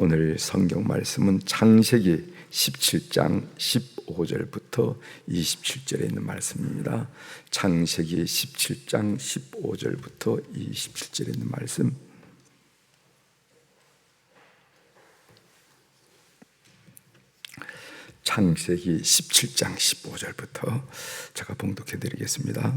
오늘 성경 말씀은 창세기 17장 15절부터 27절에 있는 말씀입니다. 창세기 17장 15절부터 27절에 있는 말씀. 창세기 17장 15절부터 제가 봉독해 드리겠습니다.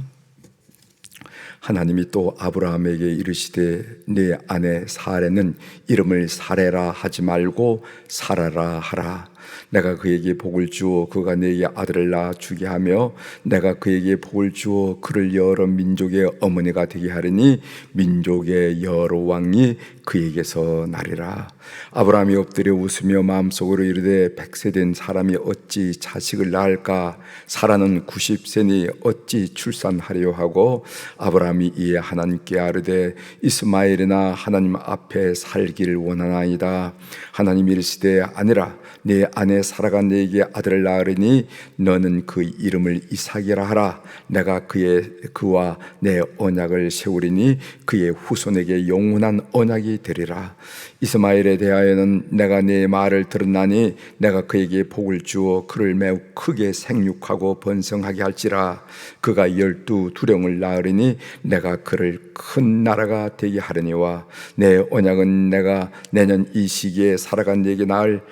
하나님이 또 아브라함에게 이르시되 네 아내 사레는 이름을 사레라 하지 말고 사라라 하라. 내가 그에게 복을 주어 그가 네게 아들을 낳아 주게 하며 내가 그에게 복을 주어 그를 여러 민족의 어머니가 되게 하리니 민족의 여러 왕이 그에게서 나리라. 아브라함이 엎드려 웃으며 마음속으로 이르되 100세 된 사람이 어찌 자식을 낳을까? 사라는 90세니 어찌 출산하려 하고 아브라함이 이에 하나님께 아뢰되 이스마엘이나 하나님 앞에 살기를 원하나이다. 하나님이 이르시되 아니라 네 아내 사라가 네게 아들을 낳으리니 너는 그 이름을 이삭이라 하라. 내가 그와 내 언약을 세우리니 그의 후손에게 영원한 언약이 되리라. 이스마엘에 대하여는 내가 네 말을 들었나니 내가 그에게 복을 주어 그를 매우 크게 생육하고 번성하게 할지라. 그가 12두령을 낳으리니 내가 그를 큰 나라가 되게 하려니와 내 언약은 내가 내년 이 시기에 사라가 네게 낳을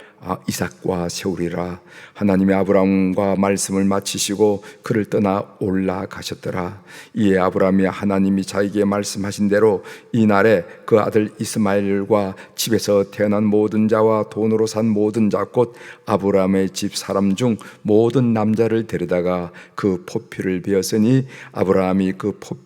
이삭과 세우리라. 하나님이 아브라함과 말씀을 마치시고 그를 떠나 올라가셨더라. 이에 아브라함이 하나님이 자기에게 말씀하신 대로 이날에 그 아들 이스마엘과 집에서 태어난 모든 자와 돈으로 산 모든 자 곧 아브라함의 집 사람 중 모든 남자를 데려다가 그 포피를 베었으니 아브라함이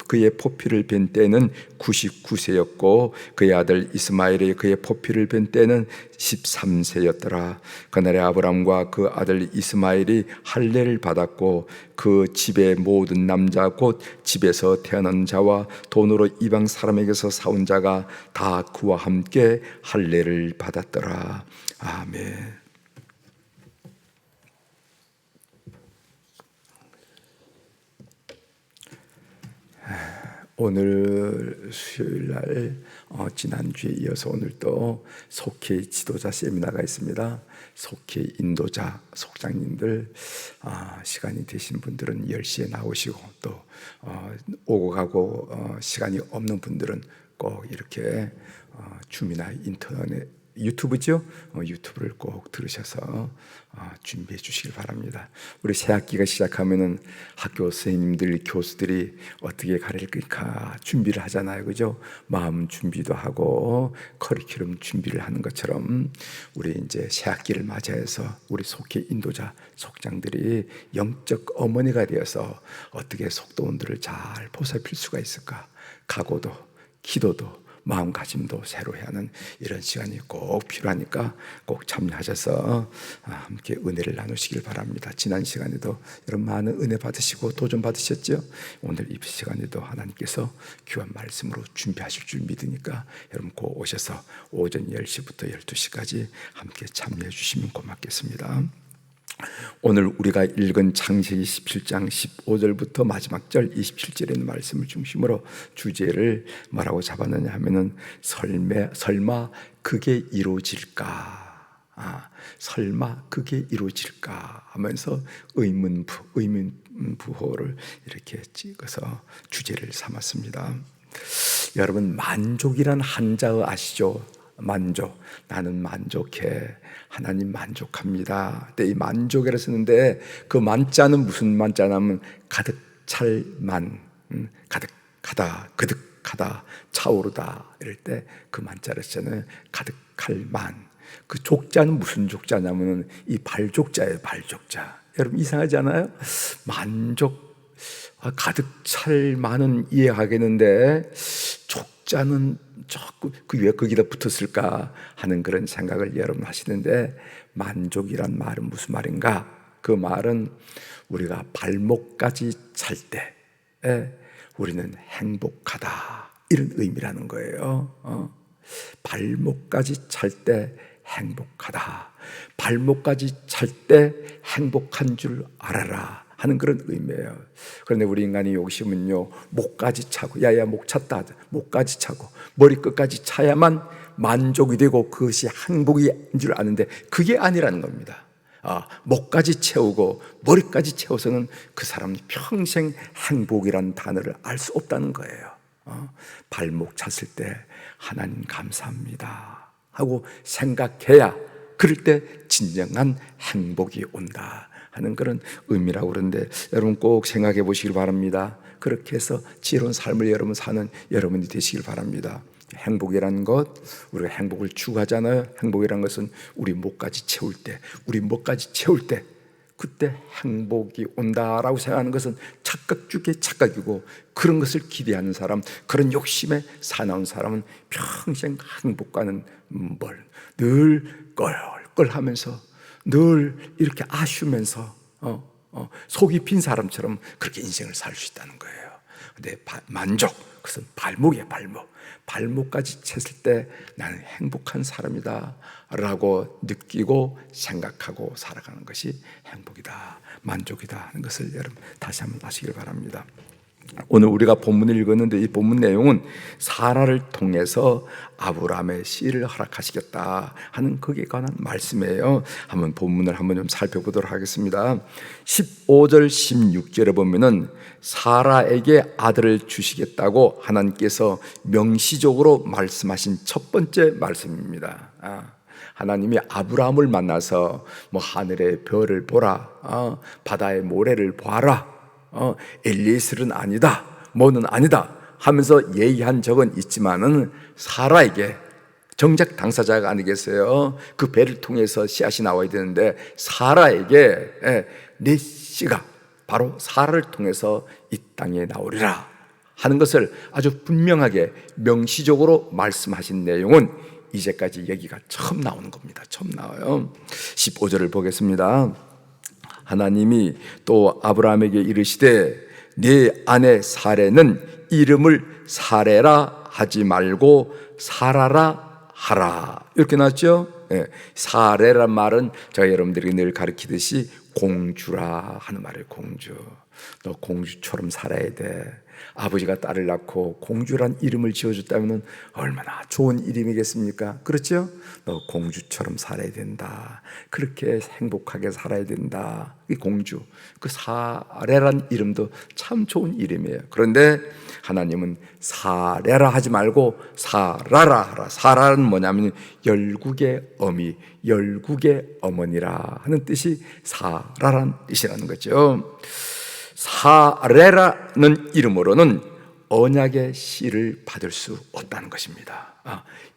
그의 포피를 벤 때는 99세였고 그의 아들 이스마엘이 그의 포피를 벤 때는 13세였더라. 그날에 아브라함과 그 아들 이스마엘이 할례를 받았고 그 집의 모든 남자 곧 집에서 태어난 자와 돈으로 이방 사람에게서 사온 자가 다 그와 함께 할례를 받았더라. 아멘. 오늘 수요일날 지난주에 이어서 오늘 또 속회 지도자 세미나가 있습니다. 속회 인도자 속장님들 시간이 되신 분들은 10시에 나오시고 또 오고 가고 시간이 없는 분들은 꼭 이렇게 줌이나 인터넷 유튜브죠? 유튜브를 꼭 들으셔서 준비해 주시길 바랍니다. 우리 새 학기가 시작하면은 학교 선생님들, 교수들이 어떻게 가르칠까 준비를 하잖아요, 그죠? 마음 준비도 하고 커리큘럼 준비를 하는 것처럼 우리 이제 새 학기를 맞이해서 우리 속회 인도자, 속장들이 영적 어머니가 되어서 어떻게 속도원들을 잘 보살필 수가 있을까? 각오도, 기도도 마음가짐도 새로 해야 하는 이런 시간이 꼭 필요하니까 꼭 참여하셔서 함께 은혜를 나누시길 바랍니다. 지난 시간에도 여러분 많은 은혜 받으시고 도전 받으셨죠? 오늘 이 시간에도 하나님께서 귀한 말씀으로 준비하실 줄 믿으니까 여러분 꼭 오셔서 오전 10시부터 12시까지 함께 참여해 주시면 고맙겠습니다. 오늘 우리가 읽은 창세기 17장 15절부터 마지막 절 27절에 있는 말씀을 중심으로 주제를 뭐라고 잡았느냐 하면은 설마 그게 이루어질까? 설마 그게 이루어질까? 하면서 의문부호를 이렇게 찍어서 주제를 삼았습니다. 여러분 만족이란 한자어 아시죠? 만족, 나는 만족해, 하나님 만족합니다. 이 만족이라 쓰는데 그 만자는 무슨 만자냐면 가득 찰 만, 가득하다, 그득하다, 차오르다 이럴 때 그 만자를 쓰잖아요. 가득할 만. 그 족자는 무슨 족자냐면 이 발족자예요, 발족자. 여러분 이상하지 않아요? 만족, 가득 찰 만은 이해하겠는데 족자는 자꾸 왜 거기다 붙었을까 하는 그런 생각을 여러분 하시는데 만족이란 말은 무슨 말인가? 그 말은 우리가 발목까지 찰 때 우리는 행복하다 이런 의미라는 거예요. 발목까지 찰 때 행복하다. 발목까지 찰 때 행복한 줄 알아라 하는 그런 의미예요. 그런데 우리 인간의 욕심은요, 목까지 차고, 야야 목 찼다, 목까지 차고, 머리 끝까지 차야만 만족이 되고 그것이 행복인 줄 아는데 그게 아니라는 겁니다. 목까지 채우고 머리까지 채워서는 그 사람은 평생 행복이라는 단어를 알 수 없다는 거예요. 발목 찼을 때 하나님 감사합니다 하고 생각해야 그럴 때 진정한 행복이 온다 하는 그런 의미라고 그러는데, 여러분 꼭 생각해 보시길 바랍니다. 그렇게 해서 지혜로운 삶을 여러분 사는 여러분이 되시길 바랍니다. 행복이라는 것, 우리가 행복을 추구하잖아요. 행복이라는 것은 우리 목까지 채울 때, 우리 목까지 채울 때 그때 행복이 온다라고 생각하는 것은 착각 중에 착각이고, 그런 것을 기대하는 사람, 그런 욕심에 사나운 사람은 평생 행복과는 늘 껄껄하면서 늘 이렇게 아쉬우면서 속이 빈 사람처럼 그렇게 인생을 살 수 있다는 거예요. 근데 만족, 그것은 발목이에요. 발목까지 챘을 때 나는 행복한 사람이다 라고 느끼고 생각하고 살아가는 것이 행복이다, 만족이다 하는 것을 여러분 다시 한번 아시길 바랍니다. 오늘 우리가 본문을 읽었는데 이 본문 내용은 사라를 통해서 아브라함의 씨를 허락하시겠다 하는 거기에 관한 말씀이에요. 한번 본문을 한번 좀 살펴보도록 하겠습니다. 15절 16절에 보면은 사라에게 아들을 주시겠다고 하나님께서 명시적으로 말씀하신 첫 번째 말씀입니다. 하나님이 아브라함을 만나서 하늘의 별을 보라, 바다의 모래를 보아라, 엘리에셀은 아니다, 뭐는 아니다 하면서 얘기한 적은 있지만은 사라에게, 정작 당사자가 아니겠어요? 그 배를 통해서 씨앗이 나와야 되는데 사라에게 내 씨가 바로 사라를 통해서 이 땅에 나오리라 하는 것을 아주 분명하게 명시적으로 말씀하신 내용은 이제까지 얘기가 처음 나오는 겁니다. 처음 나와요. 15절을 보겠습니다. 하나님이 또 아브라함에게 이르시되 네 아내 사레는 이름을 사레라 하지 말고 사라라 하라, 이렇게 나왔죠. 사레란 말은 제가 여러분들에게 늘 가르치듯이 공주라 하는 말이에요. 공주. 너 공주처럼 살아야 돼. 아버지가 딸을 낳고 공주란 이름을 지어줬다면 얼마나 좋은 이름이겠습니까? 그렇죠? 너 공주처럼 살아야 된다. 그렇게 행복하게 살아야 된다. 이 공주, 그 사레란 이름도 참 좋은 이름이에요. 그런데 하나님은 사레라 하지 말고 사라라 하라. 사라는 뭐냐면 열국의 어미, 열국의 어머니라 하는 뜻이 사라란 뜻이라는 거죠. 사레라는 이름으로는 언약의 씨를 받을 수 없다는 것입니다.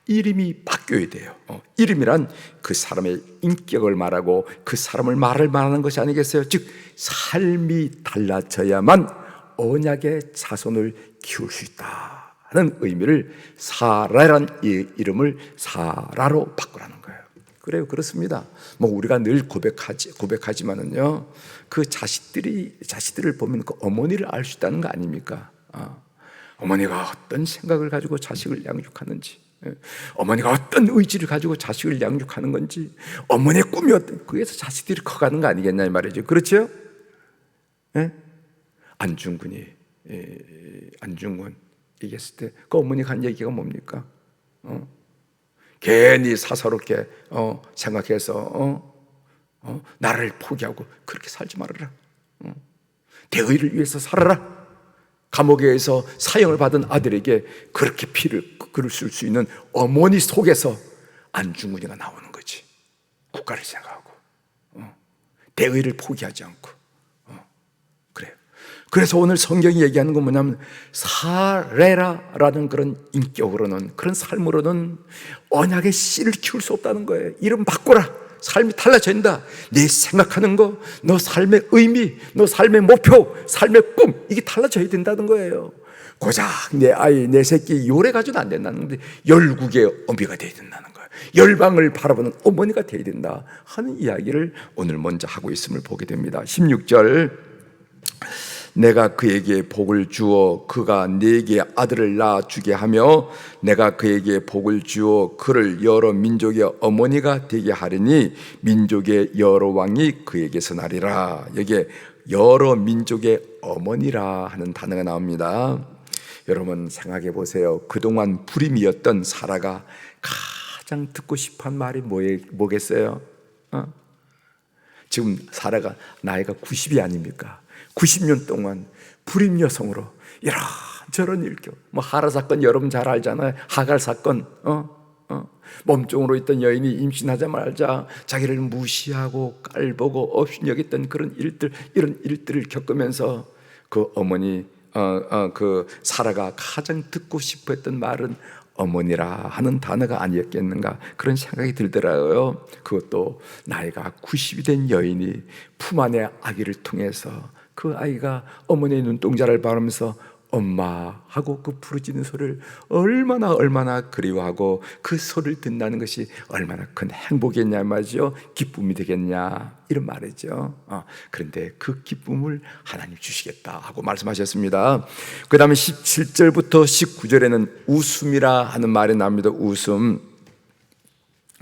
이름이 바뀌어야 돼요. 이름이란 그 사람의 인격을 말하고 그 사람을 말하는 것이 아니겠어요? 즉 삶이 달라져야만 언약의 자손을 키울 수 있다 하는 의미를 사라란 이름을 사라로 바꾸라는 거예요. 그래요, 그렇습니다. 우리가 늘 고백하지만은요, 그 자식들을 보면 그 어머니를 알 수 있다는 거 아닙니까? 어머니가 어떤 생각을 가지고 자식을 양육하는지, 어머니가 어떤 의지를 가지고 자식을 양육하는 건지, 어머니의 꿈이 어떤, 그래서 자식들이 커가는 거 아니겠냐 이 말이죠. 그렇죠? 안중근 얘기했을 때 그 어머니가 한 얘기가 뭡니까? 괜히 사사롭게 생각해서 나를 포기하고 그렇게 살지 말아라. 대의를 위해서 살아라. 감옥에서 사형을 받은 아들에게 그렇게 글을 쓸 수 있는 어머니 속에서 안중근이가 나오는 거지. 국가를 생각하고 대의를 포기하지 않고. 그래요. 그래서 오늘 성경이 얘기하는 건 뭐냐면 사레라라는 그런 인격으로는, 그런 삶으로는 언약의 씨를 키울 수 없다는 거예요. 이름 바꿔라. 삶이 달라진다. 내 생각하는 거, 너 삶의 의미, 너 삶의 목표, 삶의 꿈, 이게 달라져야 된다는 거예요. 고작 내 아이, 내 새끼 요래 가지고는 안 된다는 건데 열국의 어미가 돼야 된다는 거예요. 열방을 바라보는 어머니가 돼야 된다 하는 이야기를 오늘 먼저 하고 있음을 보게 됩니다. 16절, 내가 그에게 복을 주어 그가 네게 아들을 낳아 주게 하며 내가 그에게 복을 주어 그를 여러 민족의 어머니가 되게 하리니 민족의 여러 왕이 그에게서 나리라. 여기에 여러 민족의 어머니라 하는 단어가 나옵니다. 여러분 생각해 보세요. 그동안 불임이었던 사라가 가장 듣고 싶은 말이 뭐겠어요? 지금 사라가 나이가 90이 아닙니까? 90년 동안 불임 여성으로 이런저런 일교, 하라 사건 여러분 잘 알잖아요. 하갈 사건, 몸종으로 있던 여인이 임신하자마자 자기를 무시하고 깔보고 없이 여겼던 그런 일들, 이런 일들을 겪으면서 그 어머니, 그 사라가 가장 듣고 싶었던 말은 어머니라 하는 단어가 아니었겠는가, 그런 생각이 들더라고요. 그것도 나이가 90이 된 여인이 품 안에 아기를 통해서 그 아이가 어머니의 눈동자를 바라면서 엄마 하고 그 부르짖는 소리를 얼마나 그리워하고 그 소리를 듣는다는 것이 얼마나 큰 행복이겠냐 말이죠. 기쁨이 되겠냐, 이런 말이죠. 그런데 그 기쁨을 하나님 주시겠다 하고 말씀하셨습니다. 그 다음에 17절부터 19절에는 웃음이라 하는 말이 나옵니다. 웃음.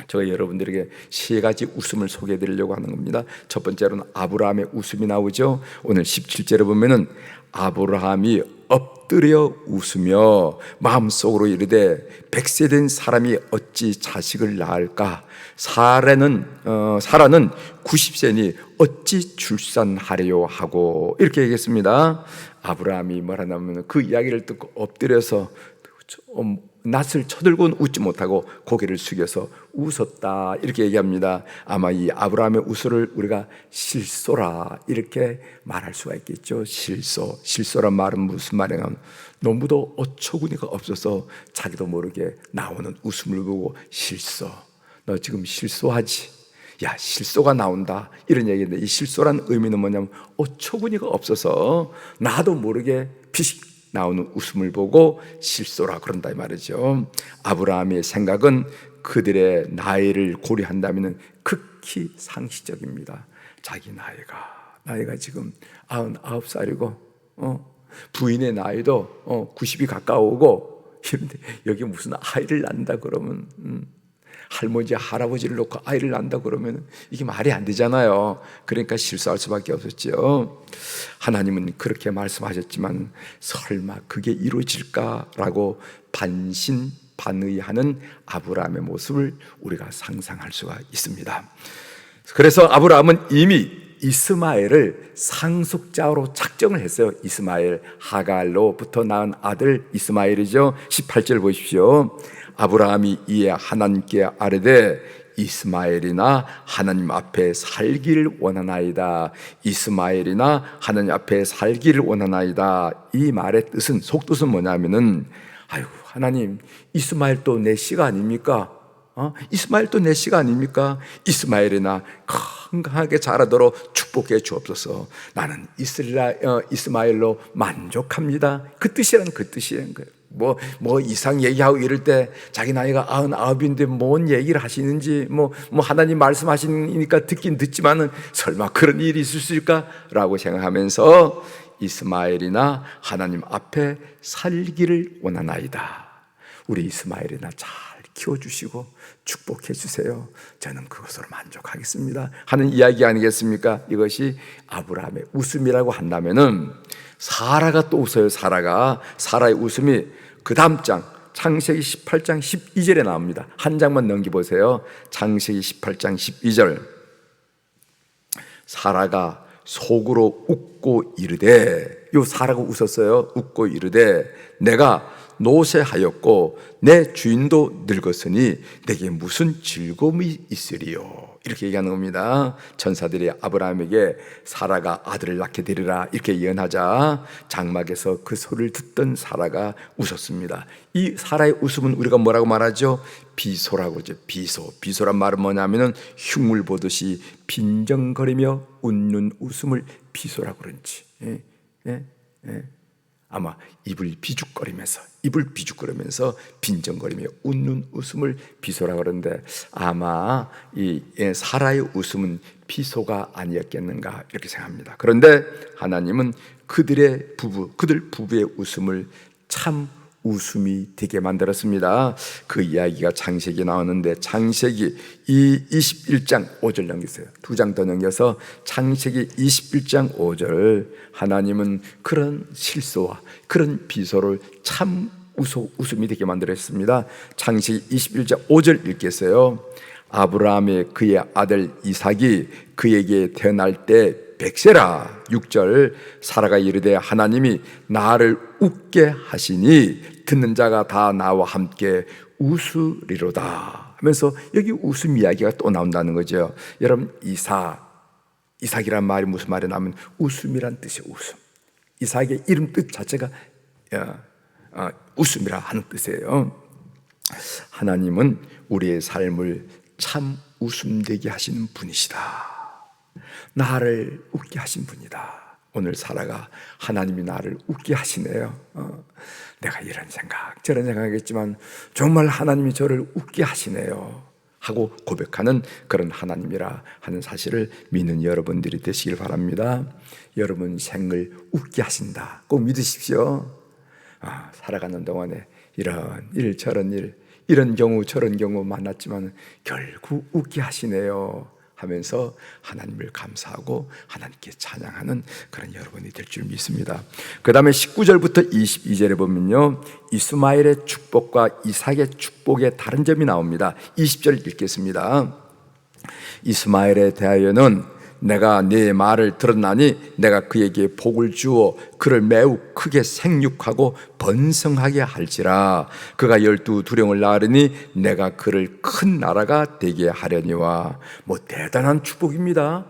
제가 여러분들에게 세 가지 웃음을 소개해 드리려고 하는 겁니다. 첫 번째로는 아브라함의 웃음이 나오죠. 오늘 17절에 보면은 아브라함이 엎드려 웃으며 마음속으로 이르되 100세 된 사람이 어찌 자식을 낳을까? 사라는 90세니 어찌 출산하려고 하고, 이렇게 얘기했습니다. 아브라함이 뭐라냐면 그 이야기를 듣고 엎드려서 낯을 쳐들고는 웃지 못하고 고개를 숙여서 웃었다, 이렇게 얘기합니다. 아마 이 아브라함의 웃음을 우리가 실소라 이렇게 말할 수가 있겠죠. 실소란 말은 무슨 말이냐면 너무도 어처구니가 없어서 자기도 모르게 나오는 웃음을 보고 실소, 너 지금 실소하지? 야, 실소가 나온다, 이런 얘기인데, 이 실소란 의미는 뭐냐면 어처구니가 없어서 나도 모르게 피식 나오는 웃음을 보고 실소라 그런다 이 말이죠. 아브라함의 생각은 그들의 나이를 고려한다면 극히 상시적입니다. 자기 나이가 지금 99살이고 부인의 나이도 90이 가까우고, 이런데 여기 무슨 아이를 낳는다 그러면 할머니 할아버지를 놓고 아이를 낳는다 그러면 이게 말이 안 되잖아요. 그러니까 실수할 수밖에 없었죠. 하나님은 그렇게 말씀하셨지만 설마 그게 이루어질까라고 반신반의하는 아브라함의 모습을 우리가 상상할 수가 있습니다. 그래서 아브라함은 이미 이스마엘을 상속자로 작정을 했어요. 이스마엘, 하갈로부터 낳은 아들 이스마엘이죠. 18절 보십시오. 아브라함이 이에 하나님께 아뢰되 이스마엘이나 하나님 앞에 살기를 원하나이다. 이스마엘이나 하나님 앞에 살기를 원하나이다. 이 말의 뜻은, 속뜻은 뭐냐면은, 아이고 하나님, 이스마엘도 내 씨가 아닙니까? 이스마엘도 내 씨가 아닙니까? 이스마엘이나 건강하게 자라도록 축복해 주옵소서. 나는 이스마엘로 만족합니다. 그 뜻이란 그 뜻이란 거예요. 뭐 이상 얘기하고 이럴 때 자기 나이가 99인데 뭔 얘기를 하시는지, 뭐 하나님 말씀하시니까 듣긴 듣지만은 설마 그런 일이 있을 수 있을까라고 생각하면서 이스마엘이나 하나님 앞에 살기를 원하나이다. 우리 이스마엘이나 잘 키워주시고 축복해 주세요. 저는 그것으로 만족하겠습니다 하는 이야기 아니겠습니까? 이것이 아브라함의 웃음이라고 한다면은, 사라가 또 웃어요. 사라의 웃음이 그 다음 장 창세기 18장 12절에 나옵니다. 한 장만 넘겨보세요. 창세기 18장 12절. 사라가 속으로 웃고 이르되, 요 사라가 웃었어요. 웃고 이르되 내가 노쇠하였고 내 주인도 늙었으니 내게 무슨 즐거움이 있으리요, 이렇게 얘기하는 겁니다. 천사들이 아브라함에게 사라가 아들을 낳게 되리라 이렇게 예언하자 장막에서 그 소리를 듣던 사라가 웃었습니다. 이 사라의 웃음은 우리가 뭐라고 말하죠? 비소라고 하죠. 비소란 말은 뭐냐면은 흉물 보듯이 빈정거리며 웃는 웃음을 비소라고 그런지, 아마 입을 비죽거리면서 빈정거리며 웃는 웃음을 비소라고 그러는데, 아마 이 사라의 웃음은 비소가 아니었겠는가 이렇게 생각합니다. 그런데 하나님은 그들 부부의 웃음을 참 웃음이 되게 만들었습니다. 그 이야기가 창세기에 나오는데 창세기 이 21장 5절 넘기세요. 2장 더 넘겨서 창세기 21장 5절 하나님은 그런 실수와 그런 비소를 참 웃음이 되게 만들었습니다. 창세기 21장 5절 읽겠어요. 아브라함의 그의 아들 이삭이 그에게 태어날 때 백세라. 6절 사라가 이르되 하나님이 나를 웃게 하시니 듣는 자가 다 나와 함께 웃으리로다 하면서 여기 웃음 이야기가 또 나온다는 거죠. 여러분 이삭이란 말이 무슨 말이 나면 웃음이란 뜻이에요. 웃음. 이삭의 이름 뜻 자체가 웃음이라 하는 뜻이에요. 하나님은 우리의 삶을 참 웃음되게 하시는 분이시다. 나를 웃게 하신 분이다. 오늘 사라가 하나님이 나를 웃게 하시네요. 내가 이런 생각 저런 생각했지만 정말 하나님이 저를 웃게 하시네요 하고 고백하는 그런 하나님이라 하는 사실을 믿는 여러분들이 되시길 바랍니다. 여러분 생을 웃게 하신다. 꼭 믿으십시오. 살아가는 동안에 이런 일 저런 일 이런 경우 저런 경우 만났지만 결국 웃게 하시네요 하면서 하나님을 감사하고 하나님께 찬양하는 그런 여러분이 될 줄 믿습니다. 그 다음에 19절부터 22절에 보면요, 이스마엘의 축복과 이삭의 축복의 다른 점이 나옵니다. 20절 읽겠습니다. 이스마엘에 대하여는 내가 네 말을 들었나니 내가 그에게 복을 주어 그를 매우 크게 생육하고 번성하게 할지라. 그가 12두령을 낳으니 내가 그를 큰 나라가 되게 하려니와. 뭐 대단한 축복입니다.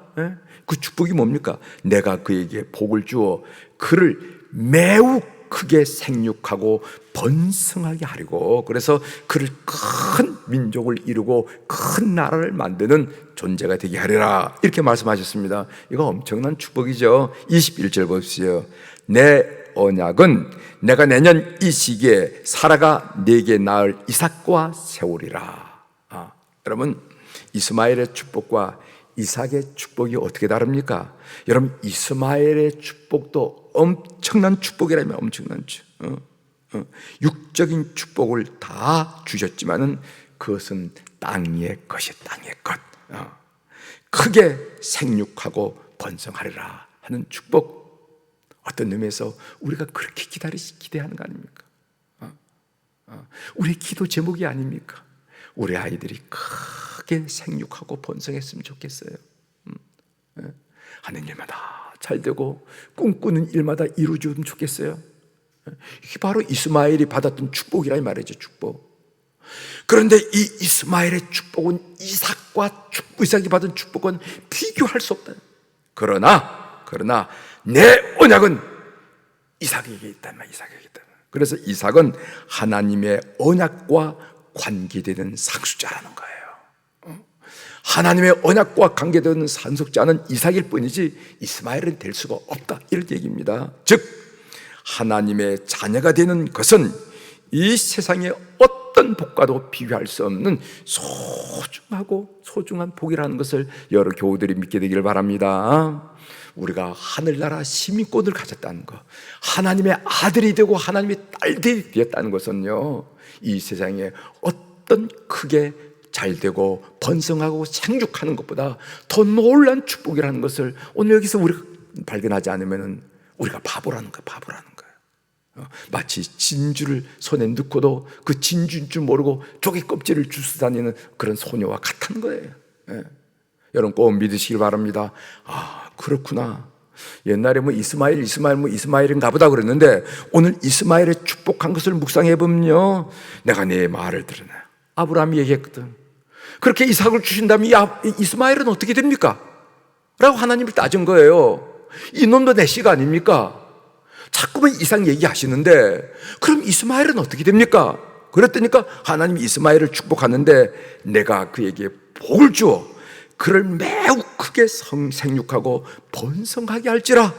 그 축복이 뭡니까? 내가 그에게 복을 주어 그를 매우 크게 생육하고 번성하게 하려고, 그래서 그를 큰 민족을 이루고 큰 나라를 만드는 존재가 되게 하리라 이렇게 말씀하셨습니다. 이거 엄청난 축복이죠. 21절 보십시오. 내 언약은 내가 내년 이 시기에 사라가 네게 낳을 이삭과 세우리라. 여러분 이스마엘의 축복과 이삭의 축복이 어떻게 다릅니까? 여러분 이스마엘의 축복도 엄청난 축복이라면 엄청난 육적인 축복을 다 주셨지만은 그것은 땅의 것이 땅의 것. 크게 생육하고 번성하리라 하는 축복. 어떤 의미에서 우리가 그렇게 기대하는 거 아닙니까? 우리의 기도 제목이 아닙니까? 우리 아이들이 크게 생육하고 번성했으면 좋겠어요. 하는 일마다 잘 되고 꿈꾸는 일마다 이루어지면 좋겠어요. 이게 바로 이스마엘이 받았던 축복이라 이 말이죠. 축복. 그런데 이 이스마엘의 축복은 이삭이 받은 축복은 비교할 수 없다. 그러나 내 언약은 이삭에게 있단 말이야. 이삭에게 있단 말이야. 그래서 이삭은 하나님의 언약과 관계되는 상속자라는 거예요. 하나님의 언약과 관계되는 상속자는 이삭일 뿐이지 이스마엘은 될 수가 없다, 이런 얘기입니다. 즉 하나님의 자녀가 되는 것은 이 세상의 어떤 복과도 비교할 수 없는 소중하고 소중한 복이라는 것을 여러 교우들이 믿게 되기를 바랍니다. 우리가 하늘나라 시민권을 가졌다는 것, 하나님의 아들이 되고 하나님의 딸들이 되었다는 것은요, 이 세상에 어떤 크게 잘되고 번성하고 생육하는 것보다 더 놀라운 축복이라는 것을 오늘 여기서 우리가 발견하지 않으면 우리가 바보라는 거예요. 마치 진주를 손에 넣고도 그 진주인 줄 모르고 조개 껍질을 주워 다니는 그런 소녀와 같은 거예요. 여러분 꼭 믿으시길 바랍니다. 그렇구나. 옛날에 이스마엘인가 보다 그랬는데 오늘 이스마엘의 축복한 것을 묵상해 보면요, 내가 네 말을 들으네. 아브라함이 얘기했거든. 그렇게 이삭을 주신다면 이스마엘은 어떻게 됩니까? 라고 하나님을 따진 거예요. 이놈도 내 씨가 아닙니까? 자꾸만 이삭 얘기하시는데 그럼 이스마엘은 어떻게 됩니까? 그랬더니까 하나님이 이스마엘을 축복하는데 내가 그에게 복을 주어 그를 매우 크게 생육하고 번성하게 할지라.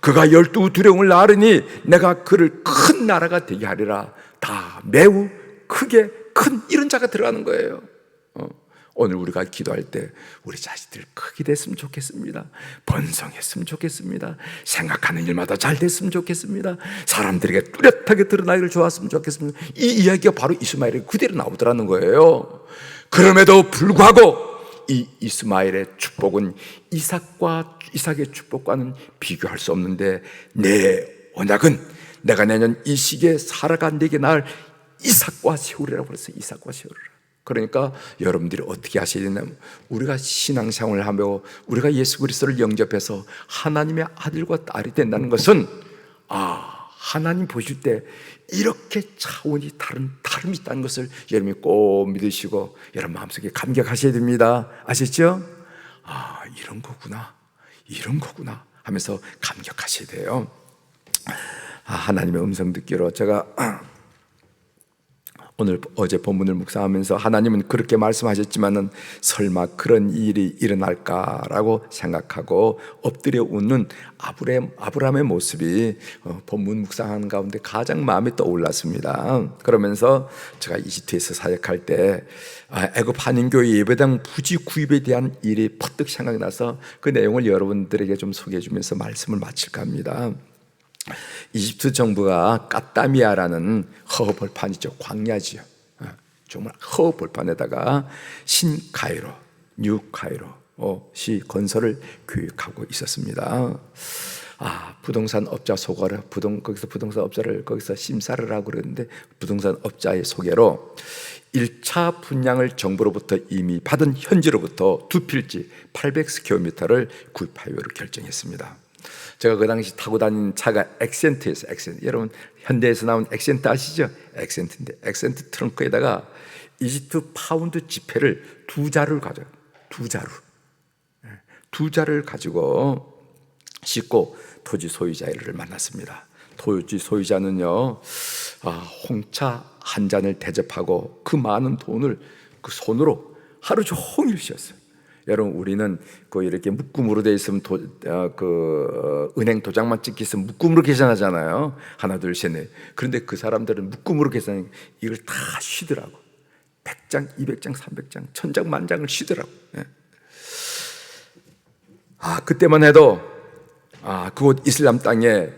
그가 12두령을 낳으니 내가 그를 큰 나라가 되게 하리라. 다 매우 크게 큰 이런 자가 들어가는 거예요. 오늘 우리가 기도할 때 우리 자식들 크게 됐으면 좋겠습니다. 번성했으면 좋겠습니다. 생각하는 일마다 잘 됐으면 좋겠습니다. 사람들에게 뚜렷하게 드러나기를 좋았으면 좋겠습니다. 이 이야기가 바로 이스마엘이 그대로 나오더라는 거예요. 그럼에도 불구하고 이 이스마엘의 축복은 이삭의 축복과는 비교할 수 없는데, 내 언약은 내가 내년 이 시기에 사라가 내게 낳을 이삭과 세우리라고 그랬어요. 이삭과 세우리라. 그러니까 여러분들이 어떻게 하셔야 되냐면, 우리가 신앙생활을 하며 우리가 예수 그리스도를 영접해서 하나님의 아들과 딸이 된다는 것은, 하나님 보실 때 이렇게 차원이 다름이 있다는 것을 여러분이 꼭 믿으시고 여러분 마음속에 감격하셔야 됩니다. 아시죠? 이런 거구나 하면서 감격하셔야 돼요. 하나님의 음성 듣기로 제가 어제 본문을 묵상하면서 하나님은 그렇게 말씀하셨지만은 설마 그런 일이 일어날까라고 생각하고 엎드려 웃는 아브라함의 모습이 본문 묵상하는 가운데 가장 마음에 떠올랐습니다. 그러면서 제가 이집트에서 사역할 때 애굽 한인교회 예배당 부지 구입에 대한 일이 퍼뜩 생각이 나서 그 내용을 여러분들에게 좀 소개해 주면서 말씀을 마칠까 합니다. 이집트 정부가 까따미아라는 허허벌판이죠. 광야지요. 정말 허허벌판에다가 신카이로, 뉴카이로시 건설을 계획하고 있었습니다. 부동산 업자 소개로 거기서 부동산 업자를 거기서 심사를 하고 그랬는데, 부동산 업자의 소개로 1차 분양을 정부로부터 이미 받은 현지로부터 두 필지 800스퀘어미터를 구입하기로 결정했습니다. 제가 그 당시 타고 다닌 차가 엑센트였어요. 엑센트. 여러분 현대에서 나온 엑센트 아시죠? 엑센트인데, 엑센트 트렁크에다가 이집트 파운드 지폐를 두 자루를 가지고 싣고 토지 소유자를 만났습니다. 토지 소유자는요, 홍차 한 잔을 대접하고 그 많은 돈을 그 손으로 하루 종일 쉬었어요. 여러분, 우리는 이렇게 묶음으로 돼 있으면 은행 도장만 찍혀 있으면 묶음으로 계산하잖아요. 하나 둘 셋 넷. 그런데 그 사람들은 묶음으로 계산, 이걸 다 쉬더라고. 100장, 200장, 300장, 1000장, 만장을 쉬더라고. 그때만 해도 그곳 이슬람 땅에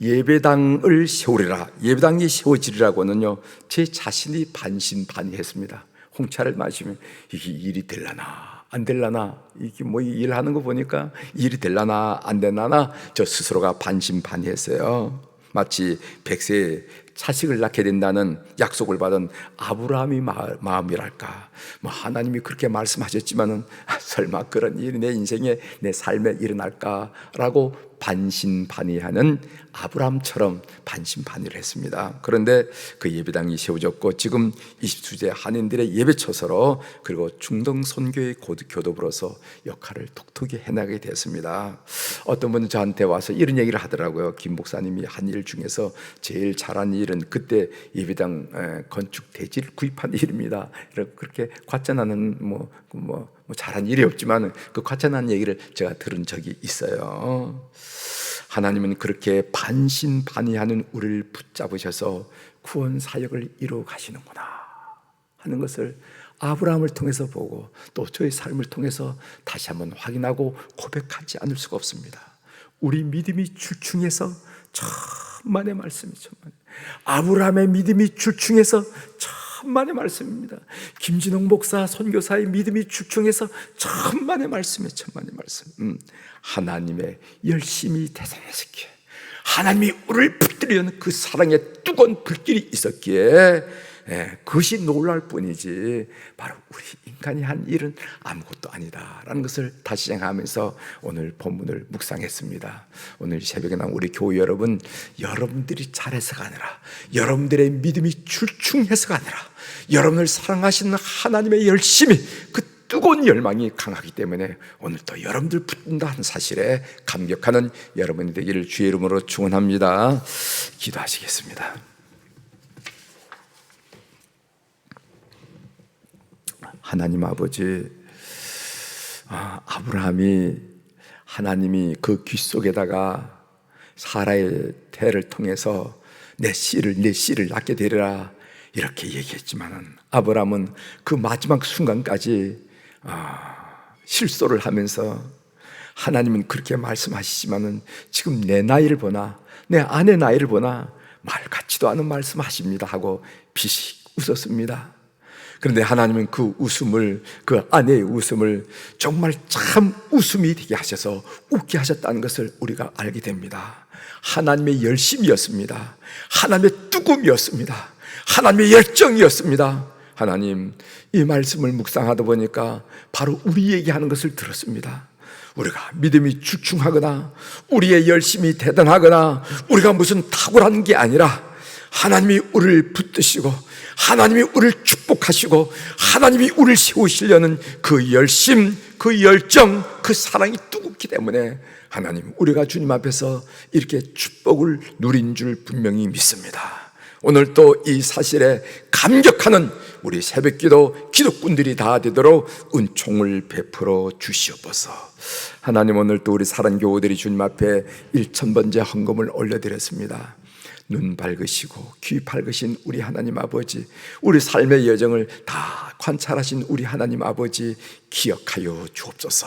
예배당을 세우리라, 예배당이 세워지리라고는요, 제 자신이 반신반의했습니다. 홍차를 마시면 이게 일이 될라나 안 될라나, 이게 일하는 거 보니까 일이 될라나 안 될라나, 저 스스로가 반신반의했어요. 마치 100세에 자식을 낳게 된다는 약속을 받은 아브라함이 마음이랄까. 하나님이 그렇게 말씀하셨지만은 설마 그런 일이 내 인생에, 내 삶에 일어날까라고 반신반의하는 아브라함처럼 반신반의를 했습니다. 그런데 그 예배당이 세워졌고, 지금 20수제 한인들의 예배처소로, 그리고 중동 선교의 교도부로서 역할을 톡톡히 해나가게 됐습니다. 어떤 분은 저한테 와서 이런 얘기를 하더라고요. 김 목사님이 한 일 중에서 제일 잘한 일은 그때 예배당 건축 대지를 구입한 일입니다. 그렇게 과찬하는 잘한 일이 없지만 그 과찬한 얘기를 제가 들은 적이 있어요. 하나님은 그렇게 반신반의하는 우리를 붙잡으셔서 구원 사역을 이루어 가시는구나 하는 것을 아브라함을 통해서 보고, 또 저의 삶을 통해서 다시 한번 확인하고 고백하지 않을 수가 없습니다. 우리 믿음이 출중해서 천만의 말씀이 아브라함의 믿음이 출중해서 천만의 말씀입니다. 김진홍 목사 선교사의 믿음이 출중해서 천만의 말씀이에요. 천만의 말씀. 하나님의 열심히 대단했기에, 하나님이 우리를 붙들려는 그 사랑의 뜨거운 불길이 있었기에 그것이 놀랄 뿐이지, 바로 우리 인간이 한 일은 아무것도 아니다라는 것을 다시 생각하면서 오늘 본문을 묵상했습니다. 오늘 새벽에 나온 우리 교회 여러분, 여러분들이 잘해서가 아니라, 여러분들의 믿음이 출중해서가 아니라, 여러분을 사랑하시는 하나님의 열심이, 그 뜨거운 열망이 강하기 때문에 오늘 또 여러분들 붙는다 하는 사실에 감격하는 여러분이 되기를 주의 이름으로 축원합니다. 기도하시겠습니다. 하나님 아버지, 아브라함이 하나님이 그 귀 속에다가 사라의 태를 통해서 내 씨를 낳게 되리라 이렇게 얘기했지만은, 아브라함은 그 마지막 순간까지 실소를 하면서 하나님은 그렇게 말씀하시지만은 지금 내 나이를 보나 내 아내 나이를 보나 말 같지도 않은 말씀하십니다 하고 비식 웃었습니다. 그런데 하나님은 그 웃음을, 그 아내의 웃음을 정말 참 웃음이 되게 하셔서 웃게 하셨다는 것을 우리가 알게 됩니다. 하나님의 열심이었습니다. 하나님의 뜨거움이었습니다. 하나님의 열정이었습니다. 하나님, 이 말씀을 묵상하다 보니까 바로 우리에게 하는 것을 들었습니다. 우리가 믿음이 출중하거나 우리의 열심이 대단하거나 우리가 무슨 탁월한 게 아니라 하나님이 우리를 붙드시고 하나님이 우리를 축복하시고 하나님이 우리를 세우시려는 그 열심, 그 열정, 그 사랑이 뜨겁기 때문에 하나님, 우리가 주님 앞에서 이렇게 축복을 누린 줄 분명히 믿습니다. 오늘 또 이 사실에 감격하는 우리 새벽기도 기도꾼들이 다 되도록 은총을 베풀어 주시옵소서. 하나님, 오늘 또 우리 사랑교우들이 주님 앞에 1000번째 헌금을 올려드렸습니다. 눈 밝으시고 귀 밝으신 우리 하나님 아버지, 우리 삶의 여정을 다 관찰하신 우리 하나님 아버지, 기억하여 주옵소서.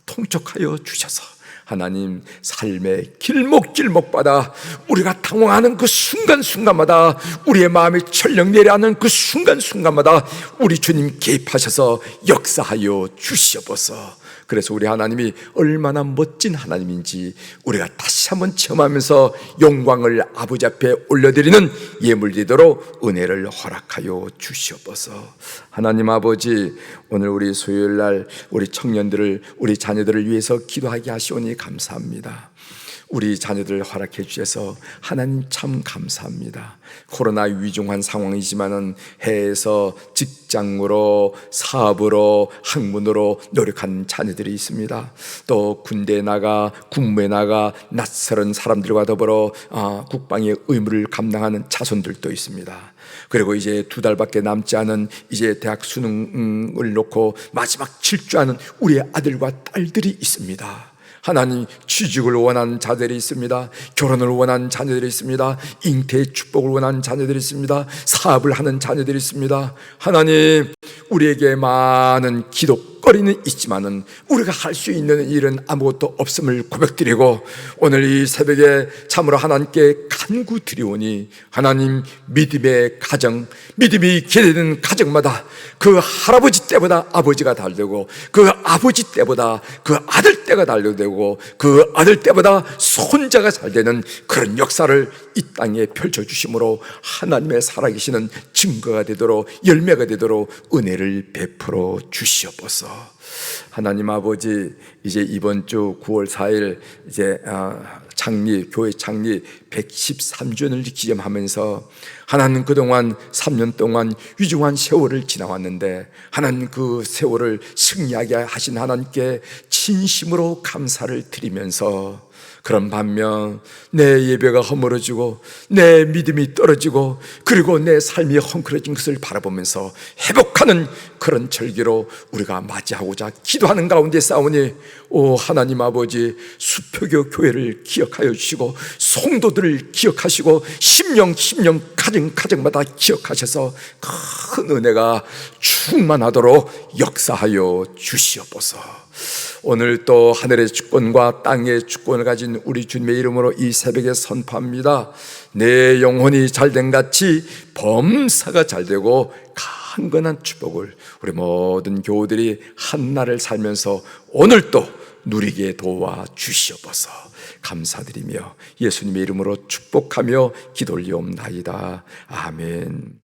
통촉하여 주셔서 하나님, 삶의 길목길목마다 우리가 당황하는 그 순간순간마다, 우리의 마음이 철렁 내려앉는 그 순간순간마다 우리 주님 개입하셔서 역사하여 주시옵소서. 그래서 우리 하나님이 얼마나 멋진 하나님인지 우리가 다시 한번 체험하면서 영광을 아버지 앞에 올려드리는 예물되도록 은혜를 허락하여 주시옵소서. 하나님 아버지, 오늘 우리 수요일날 우리 청년들을, 우리 자녀들을 위해서 기도하게 하시오니 감사합니다. 우리 자녀들 허락해 주셔서 하나님 참 감사합니다. 코로나 위중한 상황이지만은 해외에서 직장으로, 사업으로, 학문으로 노력한 자녀들이 있습니다. 또 군대에 나가, 군무에 나가 낯설은 사람들과 더불어 국방의 의무를 감당하는 자손들도 있습니다. 그리고 이제 2달밖에 남지 않은 이제 대학 수능을 놓고 마지막 질주하는 우리의 아들과 딸들이 있습니다. 하나님, 취직을 원하는 자들이 있습니다. 결혼을 원하는 자녀들이 있습니다. 잉태의 축복을 원하는 자녀들이 있습니다. 사업을 하는 자녀들이 있습니다. 하나님, 우리에게 많은 기도거리는 있지만은 우리가 할 수 있는 일은 아무것도 없음을 고백드리고, 오늘 이 새벽에 참으로 하나님께 간구드리오니 하나님, 믿음의 가정, 믿음이 기대되는 가정마다 그 할아버지 때보다 아버지가 달되고, 그 아버지 때보다 그 아들 때가 달되고, 그 아들 때보다 손자가 잘되는 그런 역사를 이 땅에 펼쳐주심으로 하나님의 살아계시는 증거가 되도록, 열매가 되도록 은혜를 베풀어 주시옵소서. 하나님 아버지, 이제 이번 주 9월 4일 이제 교회 창립 113주년을 기념하면서 하나님, 그동안 3년 동안 위중한 세월을 지나왔는데 하나님, 그 세월을 승리하게 하신 하나님께 진심으로 감사를 드리면서, 그런 반면 내 예배가 허물어지고 내 믿음이 떨어지고 그리고 내 삶이 헝클어진 것을 바라보면서 회복하는 그런 절기로 우리가 맞이하고자 기도하는 가운데 싸우니, 오 하나님 아버지, 수표교 교회를 기억하여 주시고 성도들을 기억하시고 심령 가정마다 기억하셔서 큰 은혜가 충만하도록 역사하여 주시옵소서. 오늘 또 하늘의 주권과 땅의 주권을 가진 우리 주님의 이름으로 이 새벽에 선포합니다. 내 영혼이 잘된 같이 범사가 잘되고 강건한 축복을 우리 모든 교우들이 한날을 살면서 오늘 또 누리게 도와 주시옵소서. 감사드리며 예수님의 이름으로 축복하며 기도 올리옵나이다. 아멘.